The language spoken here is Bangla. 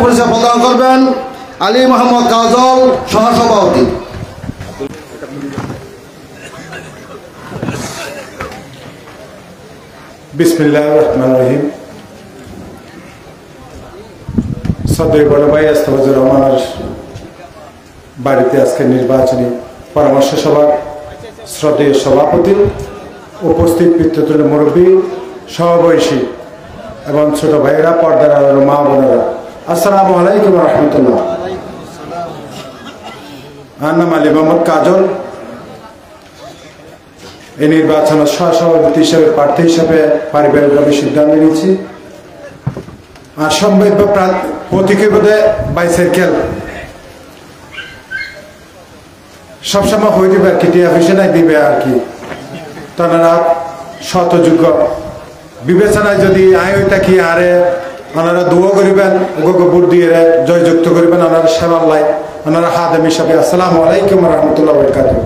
পরিচয় প্রদান করবেন আলী মোহাম্মদ কাজল, সহসভাপতি। বিসমিল্লাহির রহমানির রহিম। সদয় বড় ভাই আস্তাফাজুর রহমানের বাড়িতে আজকে নির্বাচনী পরামর্শ সভা, শ্রদ্ধেয় সভাপতি, উপস্থিত পিতৃতুল্য মুরব্বী, সহবয়সী এবং ছোট ভাইয়েরা, পর্দার আলোর মা বোনেরা, আসসালামু আলাইকুম রহমতুল্লাহ। আমার নাম আলী মোহাম্মদ কাজল। এই নির্বাচনের সহসভাপতি হিসেবে, প্রার্থী হিসেবে পারিবারিকভাবে সিদ্ধান্ত নিয়েছি। আর সম্ভাব্য প্রতীকে বোধে বাইসাইকেল সবসময় হয়ে দিবে আর কি, টিয়া অফিসে নাই দিবে আর কি। তারা শতযোগ্য বিবেচনায় যদি আয় হয়ে থাকি আরে ওনারা দোয়া করিবেন, ভোট দিয়ে জয়যুক্ত করিবেন ওনারা সেবার লাই, ওনারা হাদেম হিসাবে। আসসালামু আলাইকুম রহমতুল্লাহ বরকাতুহু।